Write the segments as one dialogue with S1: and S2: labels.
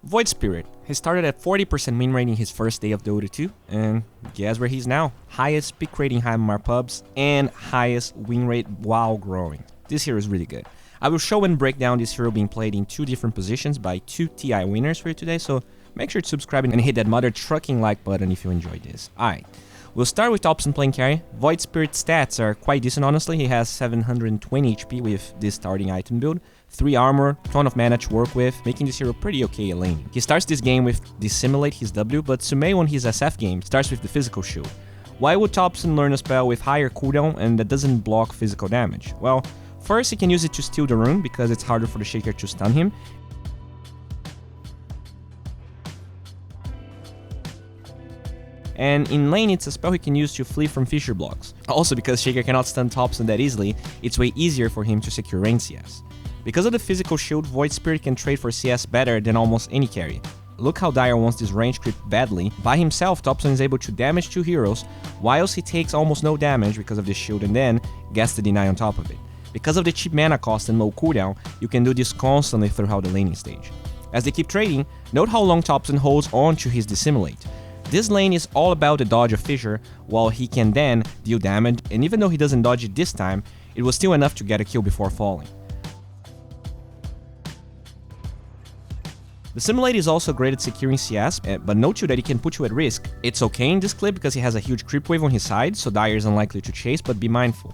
S1: Void Spirit. He started at 40% win rate in his first day of Dota 2, and guess where he's now? Highest pick rate in Heimar pubs, and highest win rate while growing. This hero is really good. I will show and break down this hero being played in 2 different positions by 2 TI winners for you today, so make sure to subscribe and hit that mother trucking like button if you enjoyed this. Alright, we'll start with TOPSON playing carry. Void Spirit stats are quite decent honestly. He has 720 HP with this starting item build, 3 armor, ton of mana to work with, making this hero pretty okay at laning. He starts this game with Dissimulate, his W, but Sumail on his SF game starts with the physical shield. Why would TOPSON learn a spell with higher cooldown and that doesn't block physical damage? Well, first he can use it to steal the rune because it's harder for the Shaker to stun him. And in lane, it's a spell he can use to flee from fissure blocks. Also, because Shaker cannot stun TOPSON that easily, it's way easier for him to secure range CS. Because of the physical shield, Void Spirit can trade for CS better than almost any carry. Look how Dire wants this range creep badly. By himself, TOPSON is able to damage 2 heroes, whilst he takes almost no damage because of the shield and then gets the deny on top of it. Because of the cheap mana cost and low cooldown, you can do this constantly throughout the laning stage. As they keep trading, note how long TOPSON holds on to his Dissimulate. This lane is all about the dodge of Fissure, while he can then deal damage, and even though he doesn't dodge it this time, it was still enough to get a kill before falling. Dissimulate is also great at securing CS, but note too that he can put you at risk. It's okay in this clip because he has a huge creep wave on his side, so Dire is unlikely to chase, but be mindful.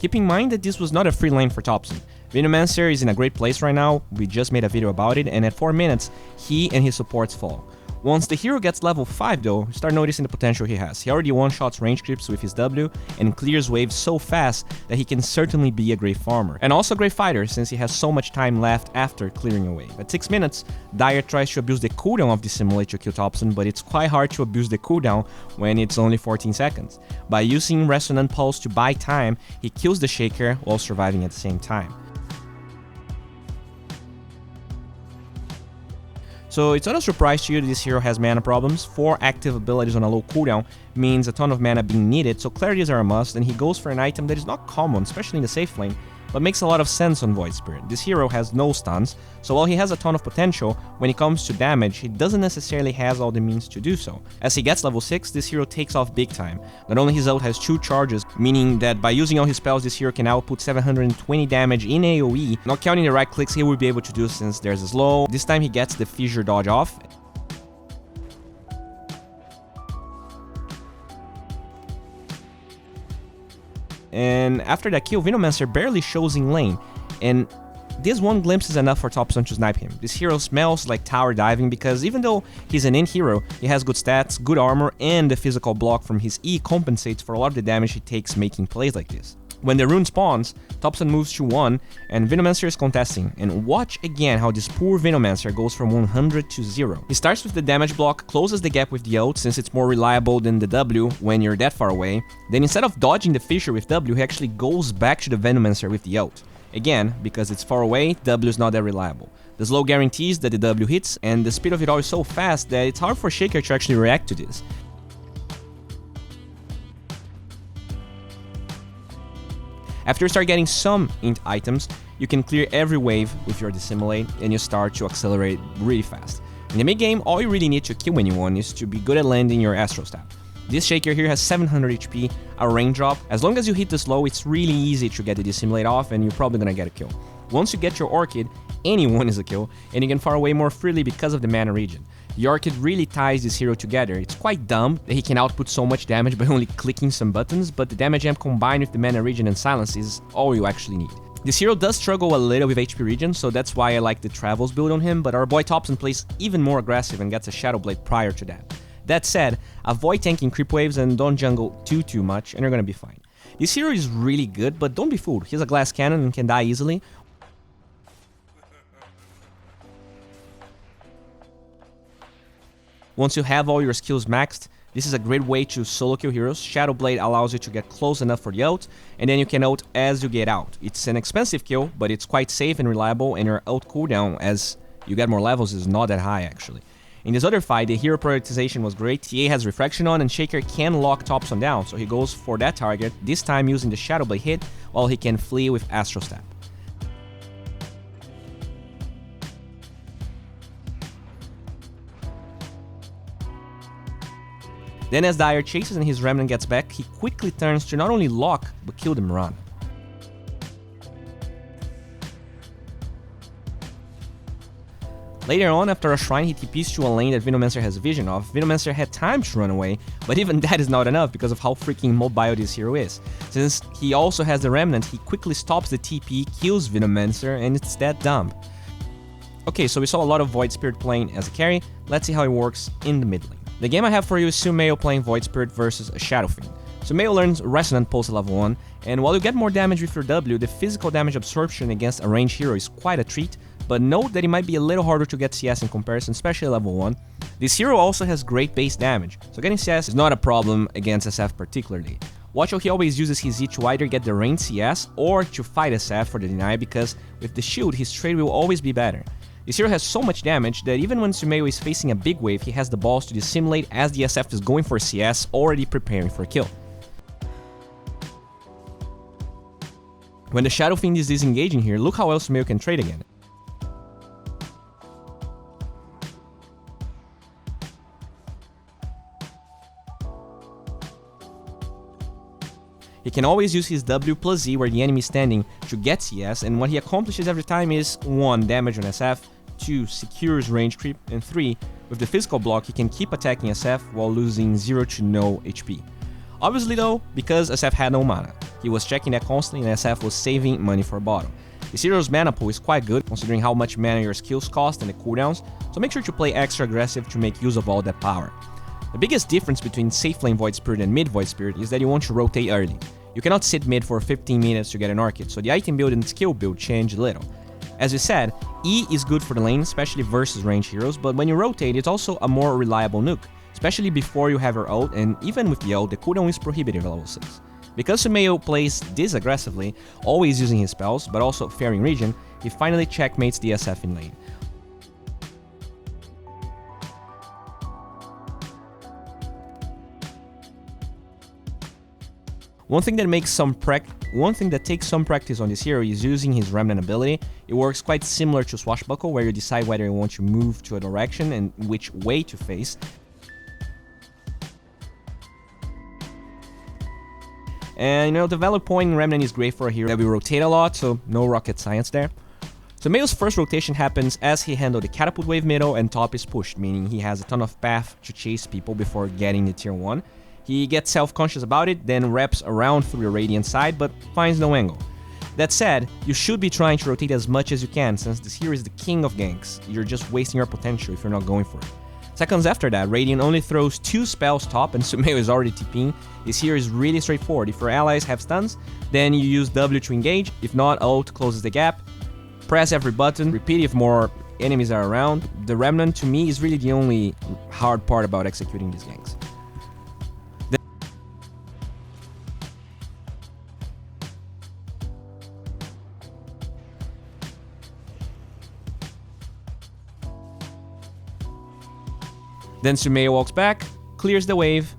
S1: Keep in mind that this was not a free lane for TOPSON. Venomancer is in a great place right now, we just made a video about it, and at 4 minutes, he and his supports fall. Once the hero gets level 5 though, start noticing the potential he has. He already one-shots range creeps with his W and clears waves so fast that he can certainly be a great farmer. And also a great fighter since he has so much time left after clearing a wave. At 6 minutes, Dire tries to abuse the cooldown of Dissimulate to kill TOPSON, but it's quite hard to abuse the cooldown when it's only 14 seconds. By using Resonant Pulse to buy time, he kills the Shaker while surviving at the same time. So it's not a surprise to you that this hero has mana problems. 4 active abilities on a low cooldown means a ton of mana being needed, so clarities are a must, and he goes for an item that is not common, especially in the safe lane, but makes a lot of sense on Void Spirit. This hero has no stuns, so while he has a ton of potential, when it comes to damage, he doesn't necessarily have all the means to do so. As he gets level 6, this hero takes off big time. Not only his ult has 2 charges, meaning that by using all his spells, this hero can output 720 damage in AoE. Not counting the right clicks he will be able to do since there's a slow. This time he gets the Fissure dodge off. And after that kill, Venomancer barely shows in lane, and this one glimpse is enough for TOPSON to snipe him. This hero smells like tower diving because even though he's an in hero, he has good stats, good armor, and the physical block from his E compensates for a lot of the damage he takes making plays like this. When the rune spawns, TOPSON moves to 1, and Venomancer is contesting, and watch again how this poor Venomancer goes from 100 to 0. He starts with the damage block, closes the gap with the ult since it's more reliable than the W when you're that far away, then instead of dodging the Fissure with W, he actually goes back to the Venomancer with the ult. Again, because it's far away, W is not that reliable. The slow guarantees that the W hits, and the speed of it all is so fast that it's hard for Shaker to actually react to this. After you start getting some int items, you can clear every wave with your Dissimulate, and you start to accelerate really fast. In the mid-game, all you really need to kill anyone is to be good at landing your Astral Stab. This Shaker here has 700 HP, a range drop. As long as you hit the slow, it's really easy to get the Dissimulate off, and you're probably gonna get a kill. Once you get your Orchid, anyone is a kill, and you can far away more freely because of the mana regen. The Orchid really ties this hero together. It's quite dumb that he can output so much damage by only clicking some buttons, but the damage amp combined with the mana regen and silence is all you actually need. This hero does struggle a little with HP regen, so that's why I like the Travels build on him, but our boy TOPSON plays even more aggressive and gets a Shadow Blade prior to that. That said, avoid tanking creep waves and don't jungle too much, and you're gonna be fine. This hero is really good, but don't be fooled. He has a glass cannon and can die easily. Once you have all your skills maxed, this is a great way to solo kill heroes. Shadow Blade allows you to get close enough for the ult, and then you can ult as you get out. It's an expensive kill, but it's quite safe and reliable, and your ult cooldown as you get more levels is not that high actually. In this other fight, the hero prioritization was great. TA has Refraction on, and Shaker can lock TOPSON down, so he goes for that target, this time using the Shadow Blade hit, while he can flee with Astral Stab. Then as Dyer chases and his Remnant gets back, he quickly turns to not only lock, but kill the Mirana. Later on, after a shrine, he TPs to a lane that Venomancer has vision of. Venomancer had time to run away, but even that is not enough because of how freaking mobile this hero is. Since he also has the Remnant, he quickly stops the TP, kills Venomancer, and it's that dump. Okay, so we saw a lot of Void Spirit playing as a carry. Let's see how it works in the mid lane. The game I have for you is Sumail playing Void Spirit versus a Shadow Fiend. Sumail learns Resonant Pulse at level 1, and while you get more damage with your W, the physical damage absorption against a ranged hero is quite a treat, but note that it might be a little harder to get CS in comparison, especially level 1. This hero also has great base damage, so getting CS is not a problem against SF particularly. Watch how he always uses his E to either get the ranged CS or to fight SF for the deny, because with the shield his trade will always be better. This hero has so much damage that even when Sumail is facing a big wave, he has the balls to dissimulate as the SF is going for CS, already preparing for a kill. When the Shadow Fiend is disengaging here, look how well Sumail can trade again. He can always use his W plus Z where the enemy is standing to get CS, and what he accomplishes every time is 1. Damage on SF, 2. Secures range creep, and 3. With the physical block he can keep attacking SF while losing 0 to no HP. Obviously though, because SF had no mana, he was checking that constantly and SF was saving money for a bottle. This hero's mana pool is quite good considering how much mana your skills cost and the cooldowns, so make sure to play extra aggressive to make use of all that power. The biggest difference between safe lane Void Spirit and mid Void Spirit is that you want to rotate early. You cannot sit mid for 15 minutes to get an Orchid, so the item build and skill build change a little. As we said, E is good for the lane, especially versus ranged heroes, but when you rotate, it's also a more reliable nuke, especially before you have your ult, and even with the ult, the cooldown is prohibitive at level 6. Because Sumail plays this aggressively, always using his spells, but also fairing region, he finally checkmates the SF in lane. One thing that takes some practice on this hero is using his Remnant ability. It works quite similar to Swashbuckle, where you decide whether you want to move to a direction and which way to face. And the value point in Remnant is great for a hero that will rotate a lot, so no rocket science there. Sumail's first rotation happens as he handled the Catapult Wave middle and top is pushed, meaning he has a ton of path to chase people before getting the tier 1. He gets self-conscious about it, then wraps around through the Radiant side, but finds no angle. That said, you should be trying to rotate as much as you can, since this hero is the king of ganks. You're just wasting your potential if you're not going for it. Seconds after that, Radiant only throws 2 spells top and Sumail is already TPing. This here is really straightforward. If your allies have stuns, then you use W to engage. If not, ult closes the gap. Press every button, repeat if more enemies are around. The Remnant, to me, is really the only hard part about executing these ganks. Then Sumail walks back, clears the wave,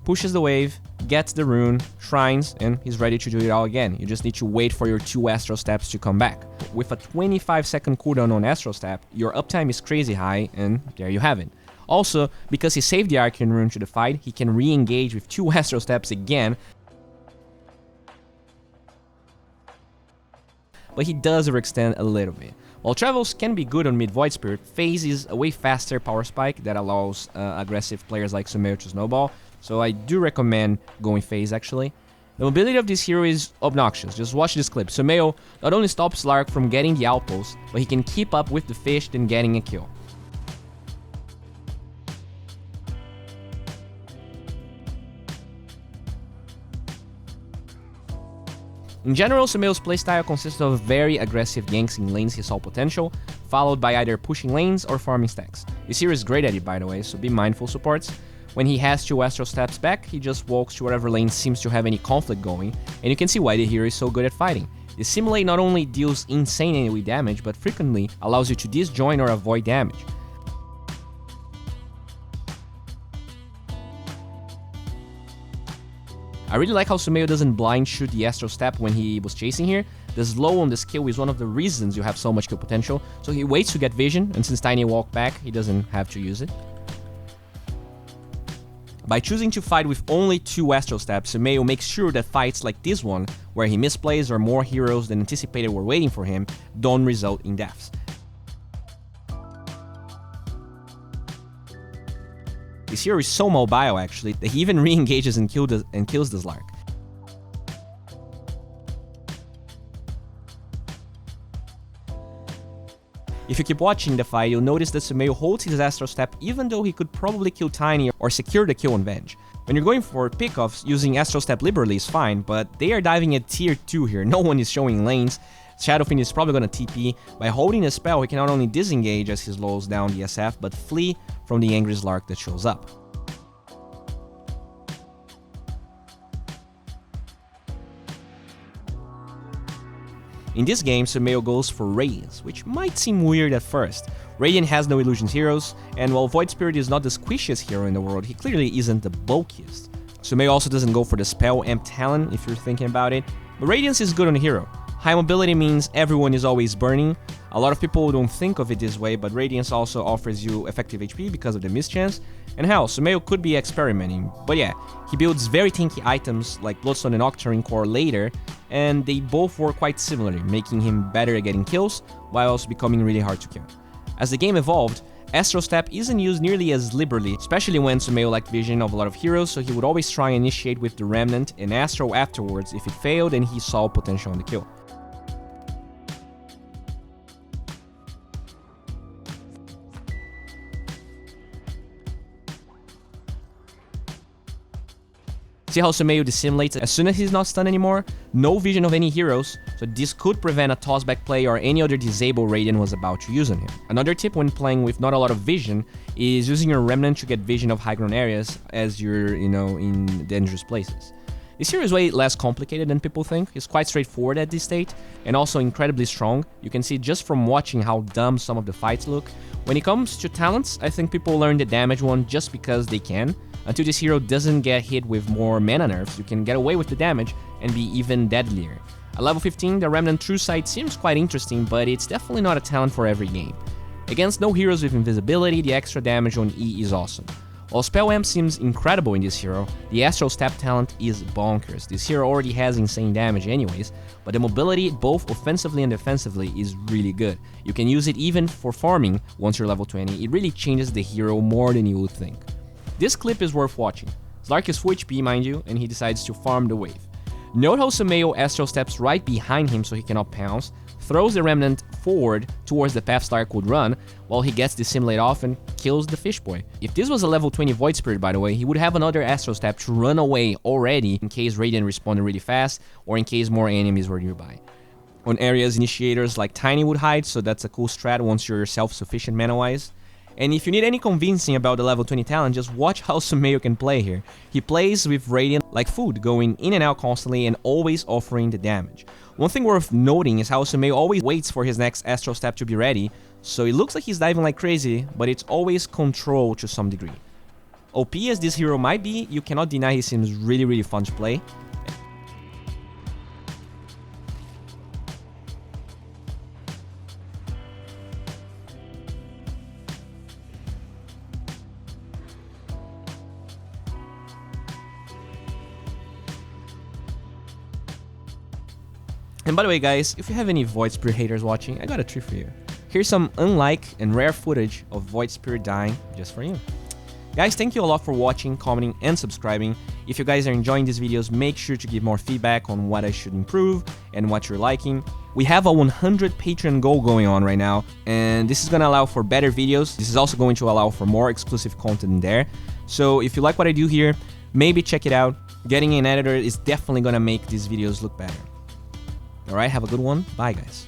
S1: pushes the wave, gets the rune, shrines, and he's ready to do it all again. You just need to wait for your 2 Astral Steps to come back. With a 25-second cooldown on Astral Step, your uptime is crazy high, and there you have it. Also, because he saved the Arcane Rune to the fight, he can re-engage with 2 Astral Steps again, but he does overextend a little bit. While travels can be good on mid Void Spirit, Phase is a way faster power spike that allows aggressive players like Sumail to snowball, so I do recommend going Phase actually. The mobility of this hero is obnoxious, just watch this clip. Sumail not only stops Lark from getting the outpost, but he can keep up with the fish then getting a kill. In general, Sumail's playstyle consists of very aggressive ganks in lanes he saw potential, followed by either pushing lanes or farming stacks. This hero is great at it by the way, so be mindful supports. When he has 2 Astral Steps back, he just walks to whatever lane seems to have any conflict going, and you can see why the hero is so good at fighting. The Simulate not only deals insane AoE damage, but frequently allows you to disjoin or avoid damage. I really like how Sumail doesn't blind shoot the Astral Step when he was chasing here. The slow on the skill is one of the reasons you have so much kill potential, so he waits to get vision, and since Tiny walked back, he doesn't have to use it. By choosing to fight with only 2 Astral Steps, Sumail makes sure that fights like this one, where he misplays or more heroes than anticipated were waiting for him, don't result in deaths. This hero is so mobile actually, that he even re-engages and kills the Slark. If you keep watching the fight, you'll notice that Sumail holds his Astral Step even though he could probably kill Tiny or secure the kill on Venge. When you're going for pickoffs, using Astral Step liberally is fine, but they are diving at tier 2 here, no one is showing lanes. Shadowfiend is probably gonna TP. By holding a spell, he can not only disengage as he slows down the SF, but flee from the angry Slark that shows up. In this game, Sumail goes for Radiance, which might seem weird at first. Radiant has no Illusions heroes, and while Void Spirit is not the squishiest hero in the world, he clearly isn't the bulkiest. Sumail also doesn't go for the Spell Amp talent if you're thinking about it, but Radiance is good on the hero. High mobility means everyone is always burning. A lot of people don't think of it this way, but Radiance also offers you effective HP because of the mischance. And hell, Sumail could be experimenting, but yeah, he builds very tanky items like Bloodstone and Octarine Core later, and they both work quite similarly, making him better at getting kills, while also becoming really hard to kill. As the game evolved, Astral Step isn't used nearly as liberally, especially when Sumail lacked vision of a lot of heroes, so he would always try and initiate with the Remnant and Astral afterwards if it failed and he saw potential on the kill. See how Sumail dissimulates as soon as he's not stunned anymore? No vision of any heroes, so this could prevent a tossback play or any other disable Radiant was about to use on him. Another tip when playing with not a lot of vision is using your Remnant to get vision of high ground areas as you're, in dangerous places. This hero is way less complicated than people think. He's quite straightforward at this state, and also incredibly strong. You can see just from watching how dumb some of the fights look. When it comes to talents, I think people learn the damage one just because they can. Until this hero doesn't get hit with more mana nerfs, you can get away with the damage and be even deadlier. At level 15, the Remnant True Sight seems quite interesting, but it's definitely not a talent for every game. Against no heroes with invisibility, the extra damage on E is awesome. While Spell Amp seems incredible in this hero, the Astral Step talent is bonkers. This hero already has insane damage anyways, but the mobility, both offensively and defensively, is really good. You can use it even for farming once you're level 20, it really changes the hero more than you would think. This clip is worth watching. Slark is full HP, mind you, and he decides to farm the wave. Note how Sumail Astral steps right behind him so he cannot pounce, throws the Remnant forward towards the path Slark would run, while he gets dissimulate off and kills the fish boy. If this was a level 20 Void Spirit, by the way, he would have another Astral Step to run away already in case Radiant responded really fast, or in case more enemies were nearby. On areas initiators like Tiny would hide, so that's a cool strat once you're self-sufficient mana-wise. And if you need any convincing about the level 20 talent, just watch how Sumail can play here. He plays with Radiant like food, going in and out constantly and always offering the damage. One thing worth noting is how Sumail always waits for his next Astral Step to be ready, so it looks like he's diving like crazy, but it's always controlled to some degree. OP as this hero might be, you cannot deny he seems really fun to play. And by the way guys, if you have any Void Spirit haters watching, I got a treat for you. Here's some unlike and rare footage of Void Spirit dying just for you. Guys, thank you a lot for watching, commenting, and subscribing. If you guys are enjoying these videos, make sure to give more feedback on what I should improve and what you're liking. We have a 100 Patreon goal going on right now, and this is going to allow for better videos. This is also going to allow for more exclusive content in there. So if you like what I do here, maybe check it out. Getting an editor is definitely going to make these videos look better. Alright, have a good one. Bye, guys.